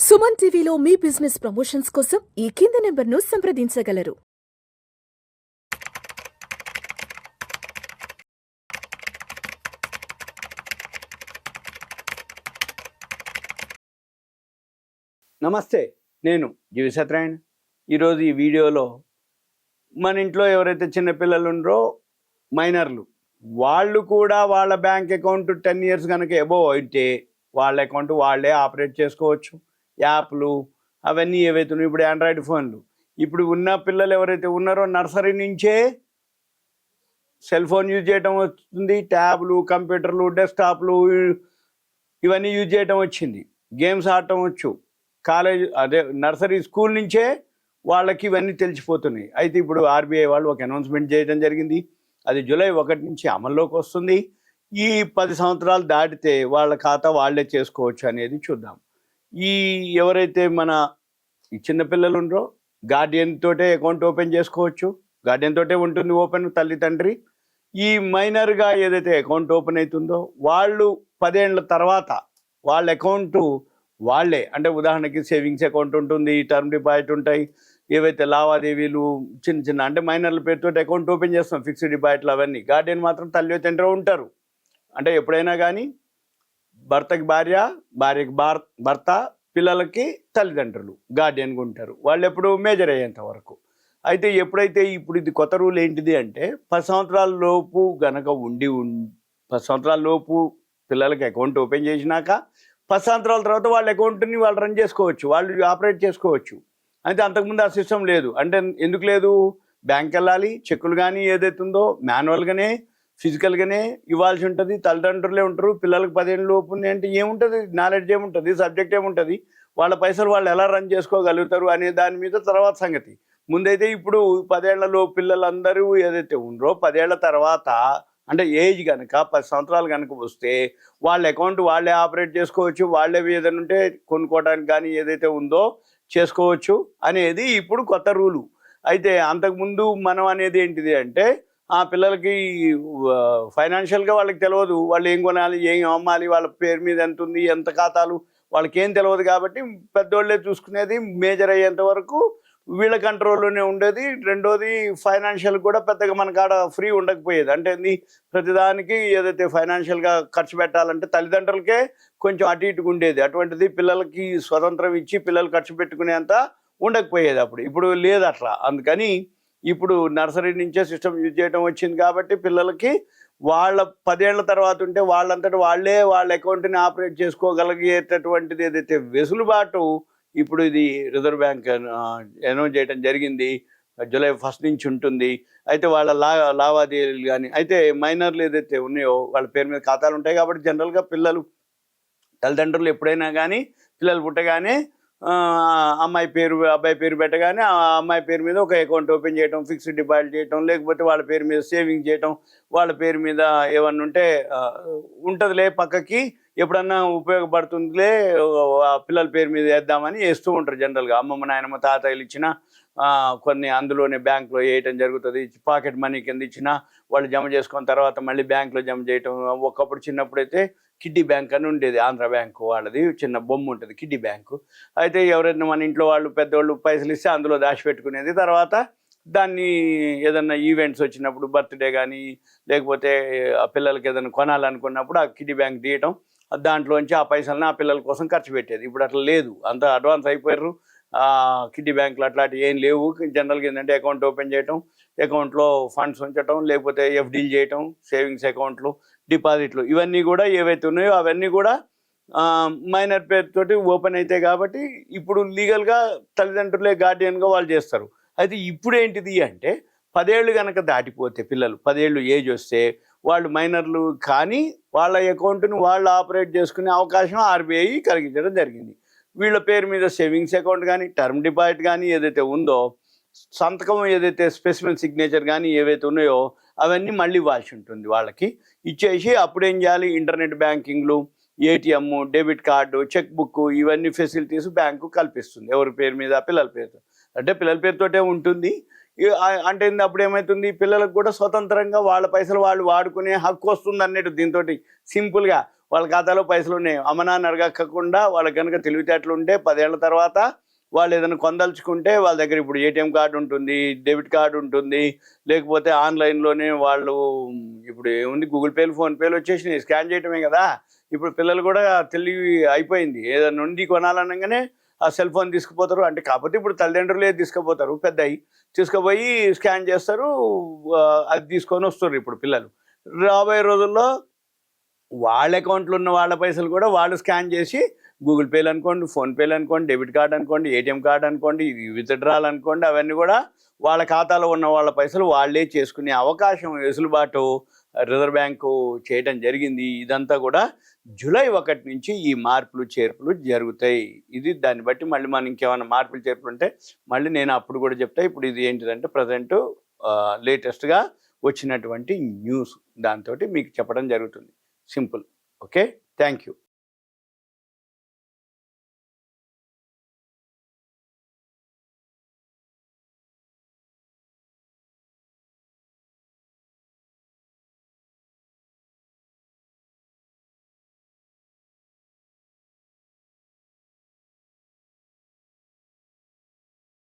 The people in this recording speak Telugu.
సుమన్ టీవీలో మీ బిజినెస్ ప్రమోషన్స్ కోసం ఈ కింది నెంబర్ను సంప్రదించగలరు. నమస్తే, నేను జీవి సత్యనారాయణ. ఈరోజు ఈ వీడియోలో మన ఇంట్లో ఎవరైతే చిన్నపిల్లలు ఉన్నారో మైనర్లు, వాళ్ళు కూడా వాళ్ళ బ్యాంక్ అకౌంట్ 10 years కనుక అబోవ్ అయితే వాళ్ళ అకౌంట్ వాళ్ళే ఆపరేట్ చేసుకోవచ్చు. యాప్లు అవన్నీ ఏవైతే ఉన్నాయో, ఇప్పుడు ఆండ్రాయిడ్ ఫోన్లు, ఇప్పుడు ఉన్న పిల్లలు ఎవరైతే ఉన్నారో నర్సరీ నుంచే సెల్ ఫోన్ యూజ్ చేయడం వస్తుంది, ట్యాబ్లు, కంప్యూటర్లు, డెస్క్టాప్లు ఇవన్నీ యూజ్ చేయడం వచ్చింది, గేమ్స్ ఆడటం వచ్చు. కాలేజ్ నర్సరీ స్కూల్ నుంచే వాళ్ళకి ఇవన్నీ తెలిసిపోతున్నాయి. అయితే ఇప్పుడు ఆర్బీఐ వాళ్ళు ఒక అనౌన్స్మెంట్ చేయడం జరిగింది. అది July 1 నుంచి అమల్లోకి వస్తుంది. ఈ 10 సంవత్సరాలు దాటితే వాళ్ళ ఖాతా వాళ్ళే చేసుకోవచ్చు అనేది చూద్దాం. ఈ ఎవరైతే మన ఈ చిన్నపిల్లలు ఉన్నారో గార్డియన్ తోటే అకౌంట్ ఓపెన్ చేసుకోవచ్చు. గార్డియన్ తోటే ఉంటుంది ఓపెన్, తల్లి తండ్రి. ఈ మైనర్గా ఏదైతే అకౌంట్ ఓపెన్ అవుతుందో వాళ్ళు 10 ఏళ్ల తర్వాత వాళ్ళ అకౌంటు వాళ్ళే, అంటే ఉదాహరణకి సేవింగ్స్ అకౌంట్ ఉంటుంది, టర్మ్ డిపాజిట్ ఉంటాయి, ఏవైతే లావాదేవీలు చిన్న చిన్న అంటే మైనర్ల పేరుతో అకౌంట్ ఓపెన్ చేస్తాం, ఫిక్స్డ్ డిపాజిట్లు అవన్నీ. గార్డియన్ మాత్రం తల్లి తండ్రి ఉంటారు. అంటే ఎప్పుడైనా కానీ భర్తకి భార్య, భార్యకి భర్త, పిల్లలకి తల్లిదండ్రులు గార్డియన్గా ఉంటారు. వాళ్ళు ఎప్పుడు మేజర్ అయ్యేంత వరకు. అయితే ఎప్పుడైతే ఇప్పుడు ఇది కొత్త రూల్ ఏంటిది అంటే 10 సంవత్సరాల లోపు గనక 10 సంవత్సరాల లోపు పిల్లలకి అకౌంట్ ఓపెన్ చేసినాక 10 సంవత్సరాల తర్వాత వాళ్ళ అకౌంట్ని వాళ్ళు రన్ చేసుకోవచ్చు, వాళ్ళు ఆపరేట్ చేసుకోవచ్చు. అయితే అంతకుముందు ఆ సిస్టమ్ లేదు. అంటే ఎందుకు లేదు? బ్యాంక్ వెళ్ళాలి, చెక్కులు కానీ ఏదైతే ఉందో మాన్యువల్గానే ఫిజికల్గానే ఇవ్వాల్సి ఉంటుంది. తల్లిదండ్రులే ఉంటారు. పిల్లలకు 10 ఏళ్ళ లోపు అంటే ఏముంటుంది, నాలెడ్జ్ ఏముంటుంది, సబ్జెక్ట్ ఏముంటుంది, వాళ్ళ పైసలు వాళ్ళు ఎలా రన్ చేసుకోగలుగుతారు అనే దాని మీద తర్వాత సంగతి. ముందైతే ఇప్పుడు 10 ఏళ్లలోపు పిల్లలందరూ ఏదైతే ఉన్నారో 10 ఏళ్ల తర్వాత అంటే ఏజ్ కనుక 10 సంవత్సరాలు కనుక వస్తే వాళ్ళ అకౌంట్ వాళ్ళే ఆపరేట్ చేసుకోవచ్చు. వాళ్ళే ఏదైనా ఉంటే కొనుక్కోవడానికి కానీ ఏదైతే ఉందో చేసుకోవచ్చు అనేది ఇప్పుడు కొత్త రూలు. అయితే అంతకుముందు మనం అనేది ఏంటిది అంటే ఆ పిల్లలకి ఫైనాన్షియల్గా వాళ్ళకి తెలియదు, వాళ్ళు ఏం కొనాలి, ఏం అమ్మాలి, వాళ్ళ పేరు మీద ఎంత ఉంది, ఎంత ఖాతాలు వాళ్ళకి ఏం తెలియదు. కాబట్టి పెద్దోళ్ళే చూసుకునేది. మేజర్ అయ్యేంత వరకు వీళ్ళ కంట్రోల్లోనే ఉండేది. రెండోది ఫైనాన్షియల్ కూడా పెద్దగా మన కాడ ఫ్రీ ఉండకపోయేది. అంటే ప్రతిదానికి ఏదైతే ఫైనాన్షియల్గా ఖర్చు పెట్టాలంటే తల్లిదండ్రులకే కొంచెం అటు ఇటుగా ఉండేది. అటువంటిది పిల్లలకి స్వతంత్రం ఇచ్చి పిల్లలు ఖర్చు పెట్టుకునేంత ఉండకపోయేది అప్పుడు. ఇప్పుడు లేదు అట్లా. అందుకని ఇప్పుడు నర్సరీ నుంచే సిస్టమ్ యూజ్ చేయడం వచ్చింది. కాబట్టి పిల్లలకి వాళ్ళ 10 ఏళ్ల తర్వాత ఉంటే వాళ్ళంతటా వాళ్ళే వాళ్ళ అకౌంట్ని ఆపరేట్ చేసుకోగలిగేటటువంటిది ఏదైతే వెసులుబాటు ఇప్పుడు ఇది రిజర్వ్ బ్యాంక్ అనౌన్స్ చేయడం జరిగింది. July 1 నుంచి ఉంటుంది. అయితే వాళ్ళ లావాదేవీలు కానీ అయితే మైనర్లు ఏదైతే ఉన్నాయో వాళ్ళ పేరు మీద ఖాతాలు ఉంటాయి. కాబట్టి జనరల్గా పిల్లలు తల్లిదండ్రులు ఎప్పుడైనా కానీ పిల్లలు పుట్టగానే అమ్మాయి పేరు అబ్బాయి పేరు పెట్టగానే ఆ అమ్మాయి పేరు మీద ఒక అకౌంట్ ఓపెన్ చేయడం, ఫిక్స్డ్ డిపాజిట్ చేయటం, లేకపోతే వాళ్ళ పేరు మీద సేవింగ్ చేయటం, వాళ్ళ పేరు మీద ఏమన్నా ఉంటే ఉంటుందిలే పక్కకి ఎప్పుడన్నా ఉపయోగపడుతుందిలే పిల్లల పేరు మీద వేద్దామని వేస్తూ ఉంటారు. జనరల్గా అమ్మమ్మ నాయనమ్మ తాతయ్యలు ఇచ్చిన కొన్ని అందులోనే బ్యాంకులో వేయటం జరుగుతుంది. పాకెట్ మనీ కింద ఇచ్చినా వాళ్ళు జమ చేసుకున్న తర్వాత మళ్ళీ బ్యాంకులో జమ చేయటం. ఒకప్పుడు చిన్నప్పుడైతే కిడ్డీ బ్యాంక్ అని ఉండేది, ఆంధ్ర బ్యాంకు వాళ్ళది చిన్న బొమ్మ ఉంటుంది కిడ్డీ బ్యాంకు. అయితే ఎవరైనా మన ఇంట్లో వాళ్ళు పెద్దవాళ్ళు పైసలు ఇస్తే అందులో దాచిపెట్టుకునేది. తర్వాత దాన్ని ఏదన్నా ఈవెంట్స్ వచ్చినప్పుడు బర్త్డే కానీ లేకపోతే ఆ పిల్లలకి ఏదైనా కొనాలనుకున్నప్పుడు ఆ కిడ్డీ బ్యాంక్ తీయటం, దాంట్లోంచి ఆ పైసలను ఆ పిల్లల కోసం ఖర్చు పెట్టేది. ఇప్పుడు అట్లా లేదు, అంతా అడ్వాన్స్ అయిపోయారు. కిడ్డీ బ్యాంకులు అట్లాంటివి ఏం లేవు. జనరల్గా ఏంటంటే అకౌంట్ ఓపెన్ చేయటం, అకౌంట్లో ఫండ్స్ ఉంచటం, లేకపోతే ఎఫ్డీలు చేయటం, సేవింగ్స్ అకౌంట్లు, డిపాజిట్లు, ఇవన్నీ కూడా ఏవైతే ఉన్నాయో అవన్నీ కూడా మైనర్ పేరుతోటి ఓపెన్ అవుతాయి. కాబట్టి ఇప్పుడు లీగల్గా తల్లిదండ్రులే గార్డియన్గా వాళ్ళు చేస్తారు. అయితే ఇప్పుడు ఏంటిది అంటే 10 ఏళ్ళు కనుక దాటిపోతే పిల్లలు 10 ఏళ్ళు ఏజ్ వస్తే వాళ్ళు మైనర్లు కానీ వాళ్ళ అకౌంట్ని వాళ్ళు ఆపరేట్ చేసుకునే అవకాశం ఆర్బీఐ కలిగించడం జరిగింది. వీళ్ళ పేరు మీద సేవింగ్స్ అకౌంట్ కానీ టర్మ్ డిపాజిట్ కానీ ఏదైతే ఉందో సంతకం ఏదైతే స్పెసిఫిక్ సిగ్నేచర్ కానీ ఏవైతే ఉన్నాయో అవన్నీ మళ్ళీ ఇవ్వాల్సి ఉంటుంది. వాళ్ళకి ఇచ్చేసి అప్పుడేం చేయాలి, ఇంటర్నెట్ బ్యాంకింగ్లు, ATM, debit card, cheque book, ఇవన్నీ ఫెసిలిటీస్ బ్యాంకు కల్పిస్తుంది. ఎవరి పేరు మీద? పిల్లల పేరుతో. అంటే పిల్లల పేరుతోటే ఉంటుంది. అంటే అప్పుడు ఏమవుతుంది, పిల్లలకు కూడా స్వతంత్రంగా వాళ్ళ పైసలు వాళ్ళు వాడుకునే హక్కు వస్తుంది అన్నట్టు. దీంతో సింపుల్గా వాళ్ళ ఖాతాలో పైసలు ఉన్నాయి. అమ్మ నాన్న అడగకుండా వాళ్ళకి కనుక తెలివితేటలు ఉంటే 10 ఏళ్ల తర్వాత వాళ్ళు ఏదైనా కొనదలుచుకుంటే వాళ్ళ దగ్గర ఇప్పుడు ఏటీఎం కార్డు ఉంటుంది, డెబిట్ కార్డు ఉంటుంది, లేకపోతే ఆన్లైన్లోనే వాళ్ళు ఇప్పుడు ఏముంది గూగుల్ పేలు ఫోన్పేలు వచ్చేసినాయి, స్కాన్ చేయటమే కదా. ఇప్పుడు పిల్లలు కూడా తెలివి అయిపోయింది. ఏదైనా నుండి కొనాలనగానే ఆ సెల్ ఫోన్ తీసుకుపోతారు. అంటే కాకపోతే ఇప్పుడు తల్లిదండ్రులే తీసుకుపోతారు, పెద్దయి తీసుకుపోయి స్కాన్ చేస్తారు, అది తీసుకొని వస్తారు ఇప్పుడు పిల్లలు. రాబోయే రోజుల్లో వాళ్ళ అకౌంట్లో ఉన్న వాళ్ళ పైసలు కూడా వాళ్ళు స్కాన్ చేసి గూగుల్ పేలు అనుకోండి, ఫోన్పేలు అనుకోండి, డెబిట్ కార్డు అనుకోండి, ఏటీఎం కార్డు అనుకోండి, విత్డ్రాల్ అనుకోండి, అవన్నీ కూడా వాళ్ళ ఖాతాలో ఉన్న వాళ్ళ పైసలు వాళ్ళే చేసుకునే అవకాశం వెసులుబాటు రిజర్వ్ బ్యాంకు చేయడం జరిగింది. ఇదంతా కూడా జూలై 1 నుంచి ఈ మార్పులు చేర్పులు జరుగుతాయి. ఇది దాన్ని బట్టి మళ్ళీ మనం ఇంకేమైనా మార్పులు చేర్పులు ఉంటే మళ్ళీ నేను అప్పుడు కూడా చెప్తా. ఇప్పుడు ఇది ఏంటిదంటే ప్రజెంట్ లేటెస్ట్గా వచ్చినటువంటి న్యూస్, దాంతో మీకు చెప్పడం జరుగుతుంది. సింపుల్. Okay, thank you.